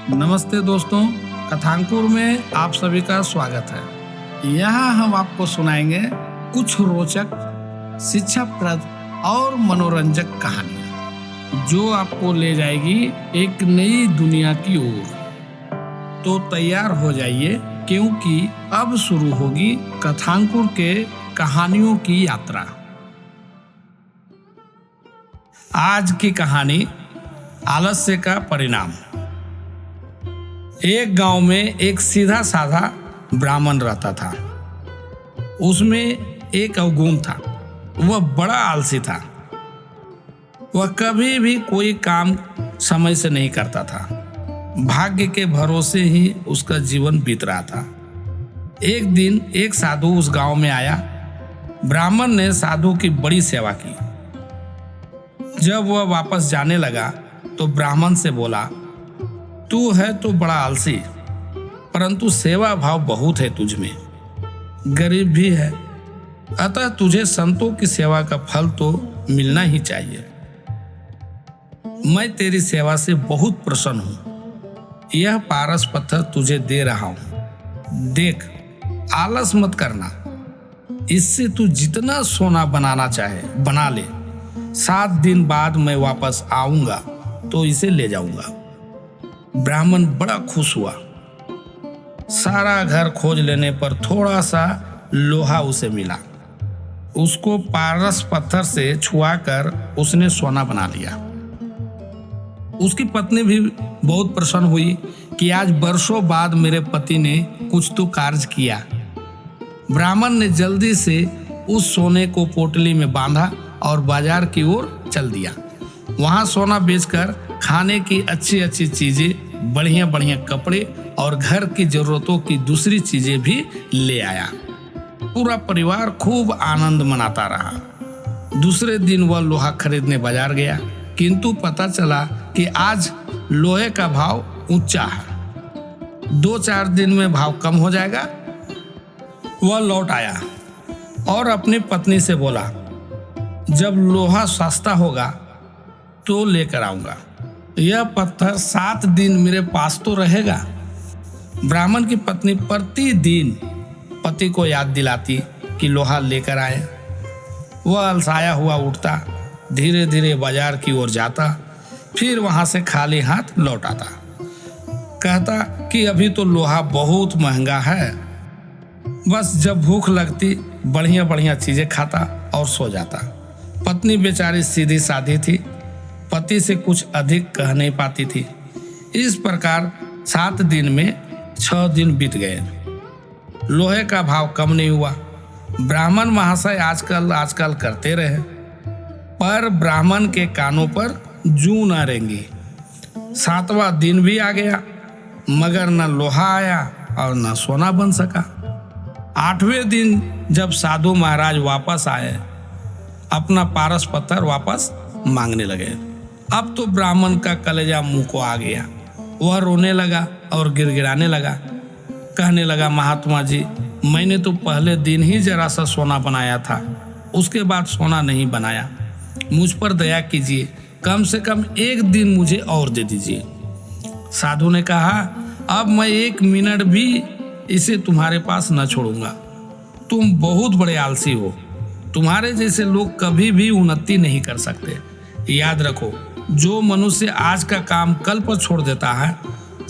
नमस्ते दोस्तों, कथांकुर में आप सभी का स्वागत है। यहाँ हम आपको सुनाएंगे कुछ रोचक, शिक्षाप्रद और मनोरंजक कहानियाँ जो आपको ले जाएगी एक नई दुनिया की ओर। तो तैयार हो जाइए, क्योंकि अब शुरू होगी कथांकुर के कहानियों की यात्रा। आज की कहानी आलस्य का परिणाम। एक गांव में एक सीधा साधा ब्राह्मण रहता था। उसमें एक अवगुण था, वह बड़ा आलसी था। वह कभी भी कोई काम समय से नहीं करता था। भाग्य के भरोसे ही उसका जीवन बीत रहा था। एक दिन एक साधु उस गांव में आया। ब्राह्मण ने साधु की बड़ी सेवा की। जब वह वापस जाने लगा तो ब्राह्मण से बोला, तू है तो बड़ा आलसी, परंतु सेवा भाव बहुत है तुझ में। गरीब भी है, अतः तुझे संतों की सेवा का फल तो मिलना ही चाहिए। मैं तेरी सेवा से बहुत प्रसन्न हूं। यह पारस पत्थर तुझे दे रहा हूं। देख, आलस मत करना। इससे तू जितना सोना बनाना चाहे बना ले। 7 दिन बाद मैं वापस आऊंगा तो इसे ले जाऊंगा। ब्राह्मण बड़ा खुश हुआ। सारा घर खोज लेने पर थोड़ा सा लोहा उसे मिला। उसको पारस पत्थर से छुआकर उसने सोना बना लिया। उसकी पत्नी भी बहुत प्रसन्न हुई कि आज वर्षों बाद मेरे पति ने कुछ तो कार्य किया। ब्राह्मण ने जल्दी से उस सोने को पोटली में बांधा और बाजार की ओर चल दिया। वहां सोना बेचकर खाने की अच्छी अच्छी चीजें, बढ़िया बढ़िया कपड़े और घर की जरूरतों की दूसरी चीजें भी ले आया। पूरा परिवार खूब आनंद मनाता रहा। दूसरे दिन वह लोहा खरीदने बाजार गया, किंतु पता चला कि आज लोहे का भाव ऊंचा है। 2-4 दिन में भाव कम हो जाएगा। वह लौट आया और अपनी पत्नी से बोला, जब लोहा सस्ता होगा तो लेकर आऊंगा। यह पत्थर 7 दिन मेरे पास तो रहेगा। ब्राह्मण की पत्नी प्रतिदिन पति को याद दिलाती कि लोहा लेकर आए। वह अलसाया हुआ उठता, धीरे धीरे बाजार की ओर जाता, फिर वहां से खाली हाथ लौट आता। कहता कि अभी तो लोहा बहुत महंगा है। बस जब भूख लगती बढ़िया बढ़िया चीजें खाता और सो जाता। पत्नी बेचारी सीधी साधी थी, पति से कुछ अधिक कह नहीं पाती थी। इस प्रकार 7 दिन में 6 दिन बीत गए। लोहे का भाव कम नहीं हुआ। ब्राह्मण महाशय आजकल करते रहे, पर ब्राह्मण के कानों पर जूं न रेंगी। 7वां दिन भी आ गया, मगर न लोहा आया और न सोना बन सका। 8वें दिन जब साधु महाराज वापस आए, अपना पारस पत्थर वापस मांगने लगे। अब तो ब्राह्मण का कलेजा मुंह को आ गया। वह रोने लगा और गिड़गिड़ाने लगा। कहने लगा, महात्मा जी, मैंने तो पहले दिन ही जरा सा सोना बनाया था, उसके बाद सोना नहीं बनाया। मुझ पर दया कीजिए, कम से कम 1 दिन मुझे और दे दीजिए। साधु ने कहा, अब मैं 1 मिनट भी इसे तुम्हारे पास न छोड़ूंगा। तुम बहुत बड़े आलसी हो। तुम्हारे जैसे लोग कभी भी उन्नति नहीं कर सकते। याद रखो, जो मनुष्य आज का काम कल पर छोड़ देता है,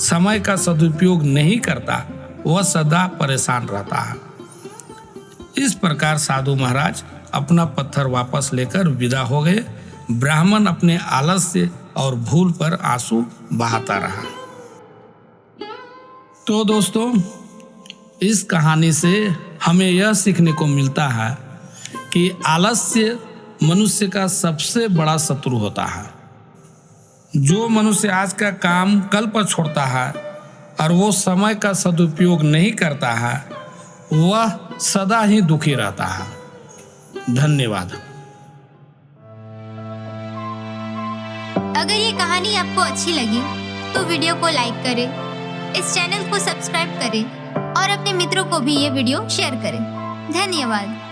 समय का सदुपयोग नहीं करता, वह सदा परेशान रहता है। इस प्रकार साधु महाराज अपना पत्थर वापस लेकर विदा हो गए। ब्राह्मण अपने आलस्य और भूल पर आंसू बहाता रहा। तो दोस्तों, इस कहानी से हमें यह सीखने को मिलता है कि आलस्य मनुष्य का सबसे बड़ा शत्रु होता है। जो मनुष्य आज का काम कल पर छोड़ता है और वो समय का सदुपयोग नहीं करता है, वह सदा ही दुखी रहता है। धन्यवाद। अगर ये कहानी आपको अच्छी लगी तो वीडियो को लाइक करें, इस चैनल को सब्सक्राइब करें और अपने मित्रों को भी ये वीडियो शेयर करें। धन्यवाद।